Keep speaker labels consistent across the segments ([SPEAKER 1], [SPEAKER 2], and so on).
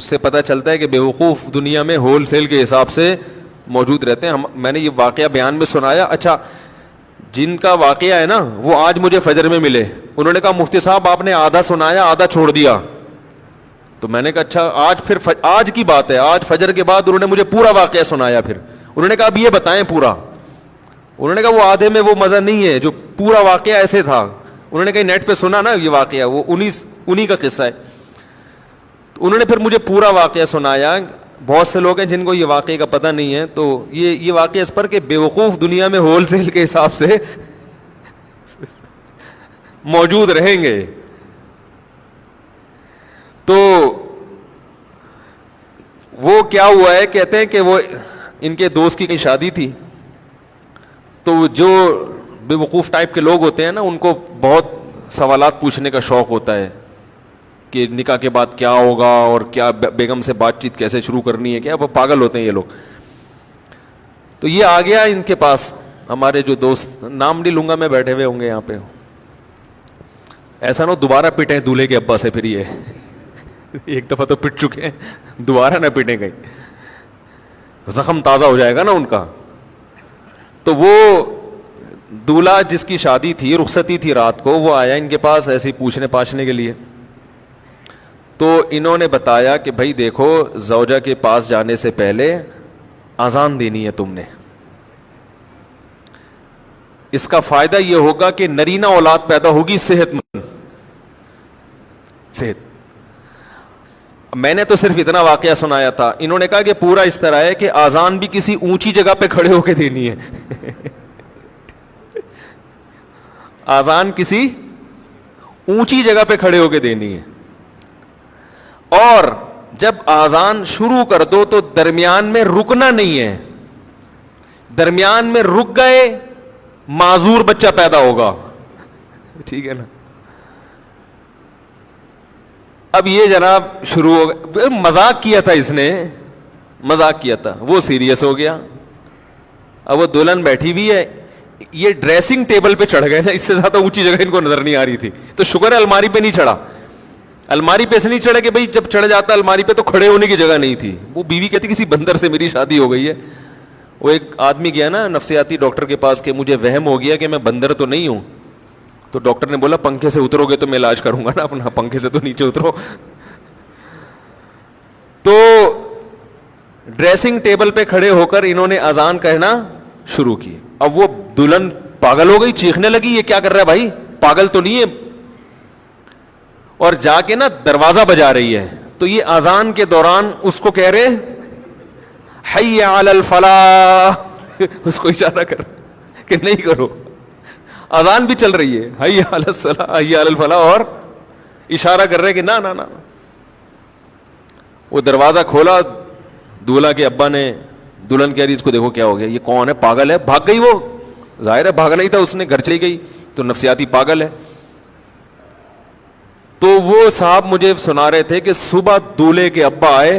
[SPEAKER 1] سے پتہ چلتا ہے کہ بیوقوف دنیا میں ہول سیل کے حساب سے موجود رہتے ہیں. میں نے یہ واقعہ بیان میں سنایا. اچھا جن کا واقعہ ہے نا وہ آج مجھے فجر میں ملے, انہوں نے کہا مفتی صاحب آپ نے آدھا سنایا آدھا چھوڑ دیا. تو میں نے کہا اچھا آج پھر آج کی بات ہے, آج فجر کے بعد انہوں نے مجھے پورا واقعہ سنایا. پھر انہوں نے کہا اب یہ بتائیں پورا. انہوں نے کہا وہ آدھے میں وہ مزہ نہیں ہے جو پورا واقعہ ایسے تھا. انہوں نے کہا نیٹ پہ سنا نا یہ واقعہ, وہ انہی کا قصہ ہے. تو انہوں نے پھر مجھے پورا واقعہ سنایا. بہت سے لوگ ہیں جن کو یہ واقعے کا پتہ نہیں ہے, تو یہ واقعہ اس پر کہ بیوقوف دنیا میں ہول سیل کے حساب سے موجود رہیں گے. تو وہ کیا ہوا ہے, کہتے ہیں کہ وہ ان کے دوست کی کہیں شادی تھی, تو جو بے وقوف ٹائپ کے لوگ ہوتے ہیں نا ان کو بہت سوالات پوچھنے کا شوق ہوتا ہے کہ نکاح کے بعد کیا ہوگا اور کیا بیگم سے بات چیت کیسے شروع کرنی ہے, کیا وہ پاگل ہوتے ہیں یہ لوگ. تو یہ آ گیا ان کے پاس, ہمارے جو دوست, نام نہیں لوں گا میں, بیٹھے ہوئے ہوں گے یہاں پہ. ایسا نہ دوبارہ پٹیں دولہے کے ابا سے, پھر یہ ایک دفعہ تو پٹ چکے ہیں, دوبارہ نہ پٹیں گئی, زخم تازہ ہو جائے گا نا ان کا. تو وہ دولہا جس کی شادی تھی, رخصتی تھی رات کو, وہ آیا ان کے پاس ایسے ہی پوچھنے پاچھنے کے لیے. تو انہوں نے بتایا کہ بھائی دیکھو زوجہ کے پاس جانے سے پہلے اذان دینی ہے تم نے, اس کا فائدہ یہ ہوگا کہ نرینہ اولاد پیدا ہوگی صحت مند. صحت. میں نے تو صرف اتنا واقعہ سنایا تھا, انہوں نے کہا کہ پورا اس طرح ہے کہ اذان بھی کسی اونچی جگہ پہ کھڑے ہو کے دینی ہے. اذان کسی اونچی جگہ پہ کھڑے ہو کے دینی ہے, اور جب اذان شروع کر دو تو درمیان میں رکنا نہیں ہے. درمیان میں رک گئے معذور بچہ پیدا ہوگا. ٹھیک ہے نا. اب یہ جناب شروع ہو گیا, مذاق کیا تھا اس نے, مذاق کیا تھا, وہ سیریس ہو گیا. اب وہ دلہن بیٹھی بھی ہے, یہ ڈریسنگ ٹیبل پہ چڑھ گئے نا, اس سے زیادہ اونچی جگہ ان کو نظر نہیں آ رہی تھی. تو شکر ہے الماری پہ نہیں چڑھا. الماری پہ سے نہیں چڑھے کہ بھائی جب چڑھ جاتا الماری پہ تو کھڑے ہونے کی جگہ نہیں تھی. وہ بیوی کہتی کسی بندر سے میری شادی ہو گئی ہے. وہ ایک آدمی گیا نا نفسیاتی ڈاکٹر کے پاس کہ مجھے وہم ہو گیا کہ میں بندر تو نہیں ہوں. تو ڈاکٹر نے بولا پنکھے سے اترو گے تو میں علاج کروں گا نا اپنا, پنکھے سے تو نیچے اترو. تو ڈریسنگ ٹیبل پہ کھڑے ہو کر انہوں نے اذان کہنا شروع کی. اب وہ دلہن پاگل ہو گئی, چیخنے لگی یہ کیا کر رہا ہے بھائی, پاگل تو نہیں ہے. اور جا کے نا دروازہ بجا رہی ہے. تو یہ اذان کے دوران اس کو کہہ رہے حی علی الفلاح, اس کو اشارہ کر کہ نہیں کرو. اذان بھی چل رہی ہے, حی علی الصلاح حی علی الفلاح, اور اشارہ کر رہے کہ نہ نہ نہ. وہ دروازہ کھولا, دولہا کے ابا نے, دلہن کہہ رہی اس کو دیکھو کیا ہو گیا, یہ کون ہے, پاگل ہے. بھاگ گئی, وہ ظاہر ہے بھاگنا ہی تھا اس نے, گھر چلی گئی. تو نفسیاتی پاگل ہے. تو وہ صاحب مجھے سنا رہے تھے کہ صبح دولہے کے ابا آئے,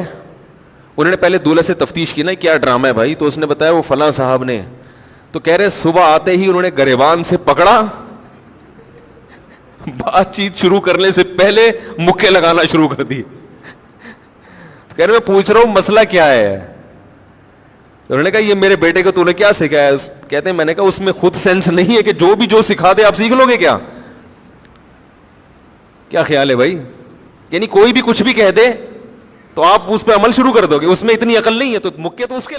[SPEAKER 1] انہوں نے پہلے دولہے سے تفتیش کی نا کیا ڈرامہ ہے بھائی, تو اس نے بتایا وہ فلاں صاحب نے. تو کہہ رہے صبح آتے ہی انہوں نے گریبان سے پکڑا, بات چیت شروع کرنے سے پہلے مکے لگانا شروع کر دی. کہہ رہے میں پوچھ رہا ہوں مسئلہ کیا ہے. انہوں نے کہا یہ میرے بیٹے کو تو نے کیا سکھایا. کہتے ہیں میں نے کہا اس میں خود سینس نہیں ہے کہ جو بھی جو سکھا دے آپ سیکھ لو گے کیا. کیا خیال ہے بھائی, یعنی کوئی بھی کچھ بھی کہہ دے تو آپ اس پہ عمل شروع کر دو گے, اس میں اتنی عقل نہیں ہے. تو مکے تو اس کے